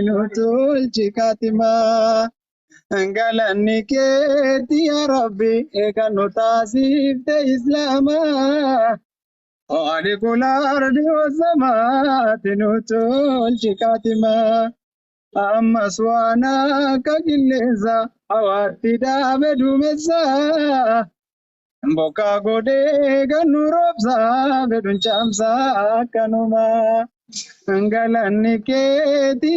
تنوتول جكاتما انقلني كيتي يا ربي كانوا تاسيف إسلاما خالق الأرض والسماء تنوتول جكاتما أما سوانا كجلسا أواتي دابدو مسا Boka gode ganu robsa bedun chamsa kanuma angalanni ke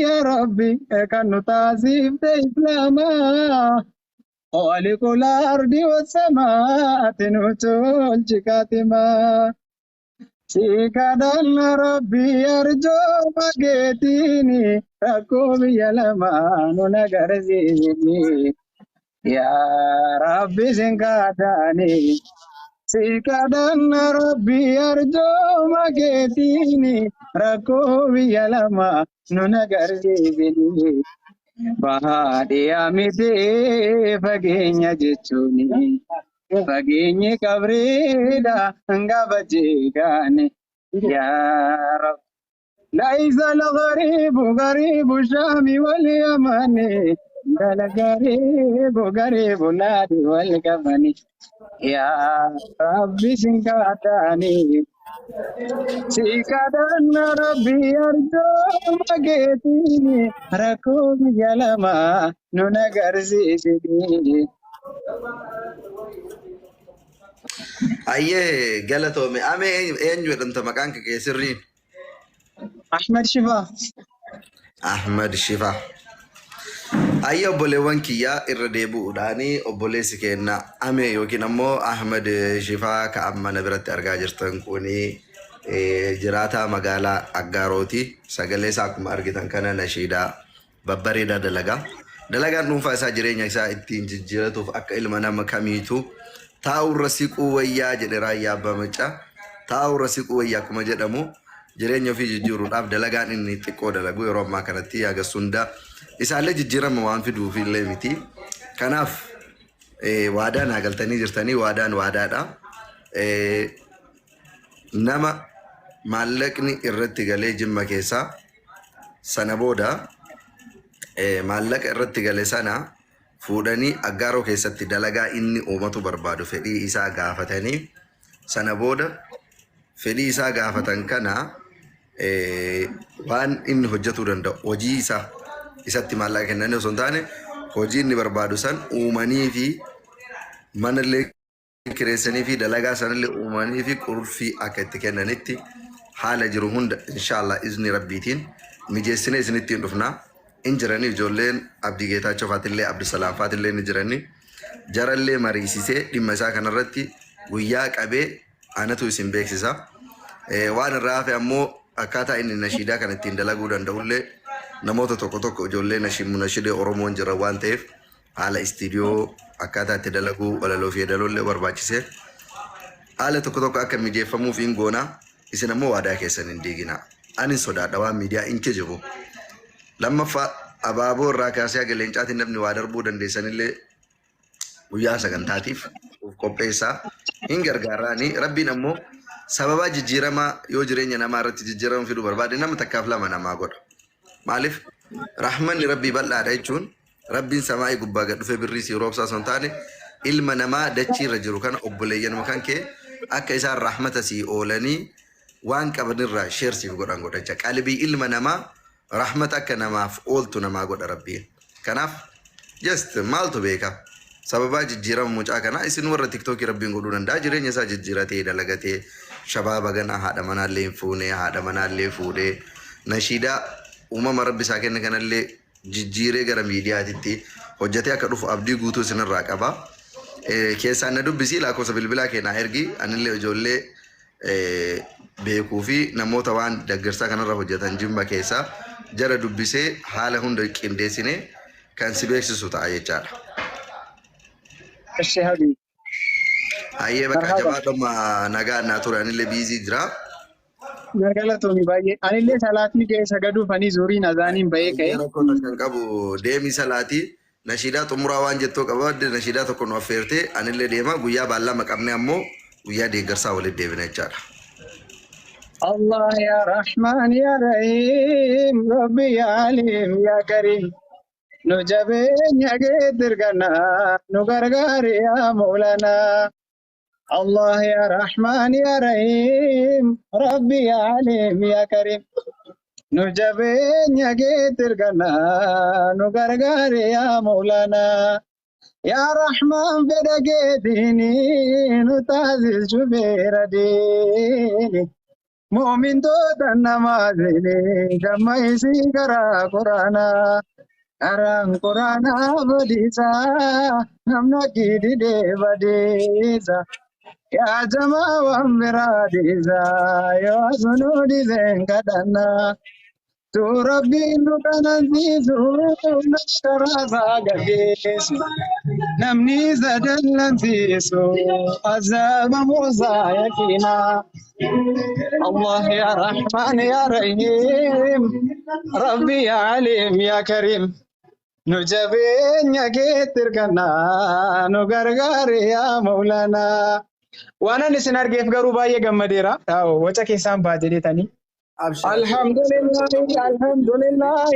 ya rabbi kanu tasif te islama khaliqul ardi was samawati nutul jikatima sikadan rabbi arjo magetini rakobi yalama nunagarzi ya rabbi singkadani Sikadan Rabbi arjo magetini rakobi yalama nunagarzi bini bahadi amite fagenya jechuni fagenye kabreda ngabajigane ya Rabbi ليس الغريب غريب الشام واليمن بل غريب غريب النادي والكفن يا ربي سنكاتاني سيكادن ربي أرجو مجيتيني ركوب يلما ننغرزي سيدي أيه قالتهم أمي أنجو أنت مكانك كيسرين أحمد شفا أحمد شفا أيه أبولي كيا إردبو داني أبولي سكينا أمي يوكي نمو أحمد شفا كأما نبرت أرجاجرتن كوني جراتا مقالا أقاروتي ساقلي ساكم أرجتن كان نشيدا ببريدا دلغا نوفا ساجرين يكسا اتين جيرتو فأكا إلمنا مكاميتو تاو رسيقو ويا جدرا يا بامچا تاو رسيقو ويا كما جدمو jireenya fi jijjiiruun dhaaf dalagaan inni xiqqoo dalagu yeroo ammaa kanatti agarsuunda isaallee jijjiirama waan fiduu fi illee miti kanaaf waadaan hagaltanii jirtanii waadaan waadaadha nama maallaqni irratti galee jimma keessaa sana booda maallaqa irratti galee sana fuudhanii aggaaroo keessatti dalagaa inni uumatu barbaadu fedhii isaa gaafatanii sana booda fedhii isaa gaafatan kana waan inni hojjetuu danda'u hojii isaa isatti maallaqa kennanii osoo hin taane hojii inni barbaadu san uumanii fi manallee kireessanii fi dalagaa sanallee uumanii fi qurfii akka itti kennanitti haala jiru hunda inshaallah izni rabbiitiin mijeessinee isinitti hin dhufna injiranii ijoolleen Abdii Geetaachoo faatillee Abdusalaam faatillee ni jiranii jarallee mariisisee dhimma isaa kanarratti guyyaa qabee anatu isin beeksisa waan irraa hafe ammoo akkaataa inni nashiidaa kan ittiin dalaguu danda'ullee namoota tokko tokko ijoollee nashidee Oromoon jira waan ta'eef haala istiidiyoo akkaataa itti dalaguu walaloo fi yeedaloollee barbaachise haala tokko tokko akka mijeeffamuuf hin goona isin ammoo waadaa keessan hin diigina ani sodaadha waan miidiyaa hin kijibu lammaffaa abaaboo irraa kaasee haga leencaatiin namni waa darbuu dandeessanillee guyyaa sagantaatiif qopheessaa hin gargaaraani rabbiin ammoo sababa jijjiirama yoo jireenya namaa irratti jijjiirama fiduu barbaade nama takkaaf lama namaa godha maaliif rahmanni rabbii bal'aadha jechuun rabbiin samaa'ii gubbaa gad dhufee birrii si roobsaa son taane ilma namaa dachii irra jiru kana obboleeyyanuma kan kee akka isaan rahmata si oolanii waan qabanirraa sheersiif godhan godhacha qalbii ilma namaa rahmata akka namaaf ooltu namaa godha rabbiin kanaaf just maaltu beeka sababa jijjiirama mucaa kana isin warra tiktookii rabbiin godhuu danda'a jireenya isaa jijjiiratee dalagatee shabaaba gana haadha manaallee hin fuune haadha manaallee fuudhee nashiidaa uumama rabbi isaa kenne kanallee jijjiiree gara miidiyaatitti hojjetee akka dhufu abdii guutuu isinirraa qaba keessaan na dubbisii lakkoofsa bilbilaa keenyaa ergi anillee ijoollee beekuu fi namoota waan deggersaa kanarra hojjetan jimma keessaa jara dubbisee haala hunda qindeessine kan si beeksisu ta'a jechaadha. الشهادي Ayyee bakka jabaadhuma nagaa naa ture anillee biizii jira. Galatoomii baay'ee anillee salaatii ka'ee sagaduuf ani zuriin azaaniin bahee ka'e. Rakkoo kan qabu deemii salaatii nashiidaa xumuraa waan jettoo qaba nashiidaa tokko nu affeertee anillee deema guyyaa baallama qabne ammoo guyyaa deeggarsaa walitti deebina jechaadha. الله يا رحمن يا رحيم ربي يا عليم يا كريم نجبين يا قدر قنا نقرقر يا مولانا الله يا رحمن يا رحيم ربي يا عليم يا كريم نجبين يا قدر قنا نقرقر يا مولانا يا رحمن بدقيتني نتعزز جبير ديني مؤمن دوت النمازيني كما يسيقرا قرانا أران قرانا بديسا نمنا كيدي دي بديسا يا جماعة ومراديسا يا سنودي زنكدنا تو ربي نكنزيزو نشترى قبيسو نمني زدن سيسو عذاب موسى يكينا الله يا رحمن يا رحيم ربي يا عليم يا كريم نجبين يا كتر كنا نغرغر يا مولانا وانا نسنار كيف قروبا يا جمديرا او وجهك سام باجدي تاني ابشر الحمد لله الحمد لله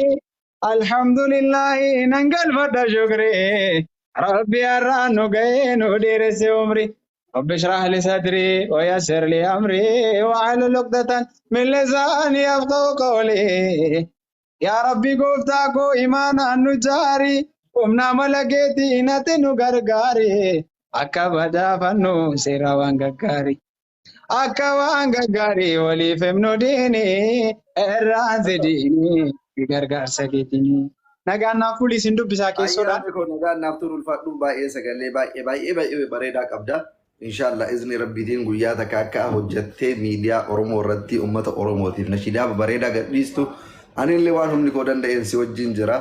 الحمد لله ننقل فدا شكري ربي أرانو جينو ديرس عمري رب اشرح لي صدري ويسر لي أمري واحلل عقدة من لساني يفقهوا قولي يا ربي قفتاكو إيمانا نجاري قمنا ملكتي نتنو غرغاري أكا بدا فنو سيرا وانغغاري أكا وانغغاري ولي فمنو ديني الرانز ديني غرغار سكتيني نغانا فولي سندو بساكي سودا ayyaana koo nagaan naaf turul fadhu baay'ee sagalee baay'ee bareedaa qabda inshallah izni rabbiitiin guyyaa takka akka hojjattee miidiyaa oromoo irratti ummata oromootiif nashidaa bareedaa gadhiistu anillee waan humni koo danda'een si wajjin jira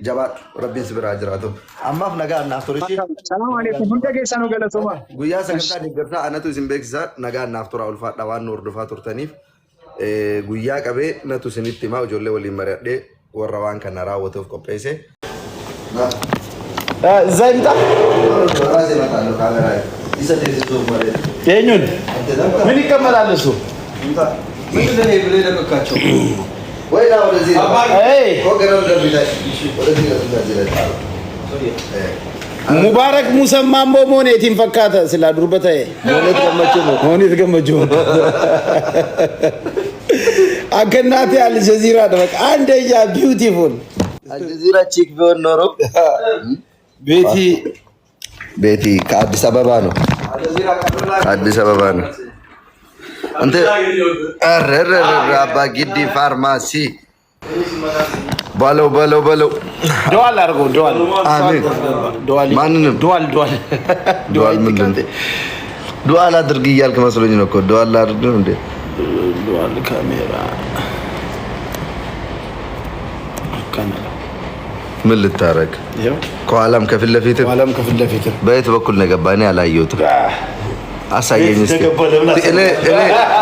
jabaadhu rabbiin si biraa jiraatu ammaaf nagaan naaf turishi السلام عليكم هندا كيسانو غلطوما guyyaa sagantaa deeggarsaa anatu isin beeksisaa nagaan naaf tura ulfaadha waan nu hordofaa turtaniif guyyaa qabee natu isinitti himaa ijoollee waliin mari'adhee warra waan kana raawwateef qopheesse. زين ينون من يكمل على السوق مبارك موسى مامبو مونيتين فكاتا سلا دربته مونيت كمجو أكناتي على الجزيرة دمك عندي يا بيوتيفول الجزيرة تشيك بيون نورو بيتي كأديس أبابا نو كأديس أبابا نو أنت أبا جدي فارماسي بالو دوال أرجو دوال آمين دوال دوال من دنده دوال أدرجي يالك مسؤولين نكو دوال أدرجي دوال كاميرا كاميرا من اللي تارك كوالم كفيل لفيتك بيت بكل نجباني على يوتيوب أسايني نستي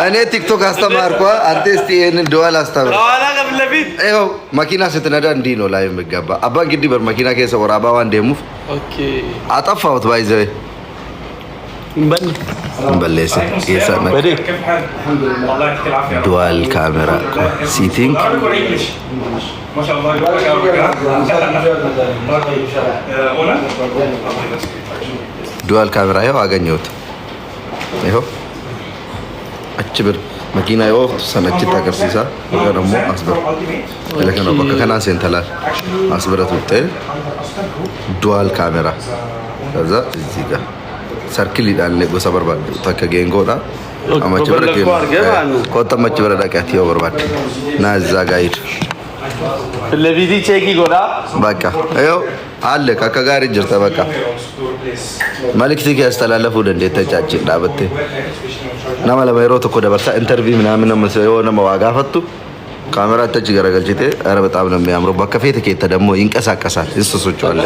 أنا تيك توك أستمر كوا أنت استي إن دوال أستمر دوال كفيل لفيت إيوه ماكينة ستندان دينو لايم بجابا أبا جدي بر ماكينة كيسا ورابا وان ديموف أوكي أتفا وتبايزه بلسه كيسا بديك الحمد لله والله يعطيك العافيه دوال كاميرا سيتينج ما شاء الله يبارك دوال كاميرا يو أغنيوت إيوه أكبر ماكينة يو سنة جتا كرسيسا وكان مو أصبر لكن أبقى كان أسين تلال أصبر توتة دوال كاميرا هذا زيكا سركلي دان لغو صبر بعد تاكا جينغو دا أما أكبر كيل كوتا ما أكبر دا كاتيو برباد نازا غاير اللي بيدي تشيكي غودا بكا أيوه على كاكا غاري جرتا بكا مالك تيجي استلالفو دندي تجاجي دابتي نما لما يروتو كودا برتا انترفيو من مسيو نما واغافتو كاميرا تجي غرغلجيتي اره بتام نم يامرو بكا فيتك يتدمو ينقساقسال يسسوچوال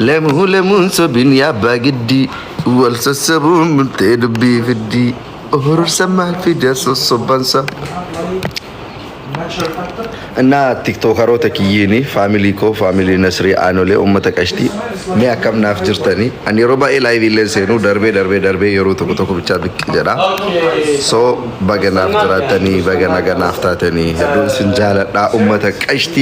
لمون سبين يا باغدي والسسبو متدبي فدي اور سمال في دسو سبانسا እና ቲክቶከሮታ ኪዬኒ ፋሚሊ ኮ ፋሚሊ ነስሪ አኖሌ ኡመተ ቀሽቲ ሜ አከም ናፍ ጅርተኒ አኒ ሮባ ላይቭ ኢሌንሴኑ ደርቤ የሮ ቶኮ ቶኮ ብቻ ብቅ ጀዳ ሶ በገናፍ ጅራተኒ በገና ገናፍታተኒ ሄዱን ስንጃለዳ ኡመተ ቀሽቲ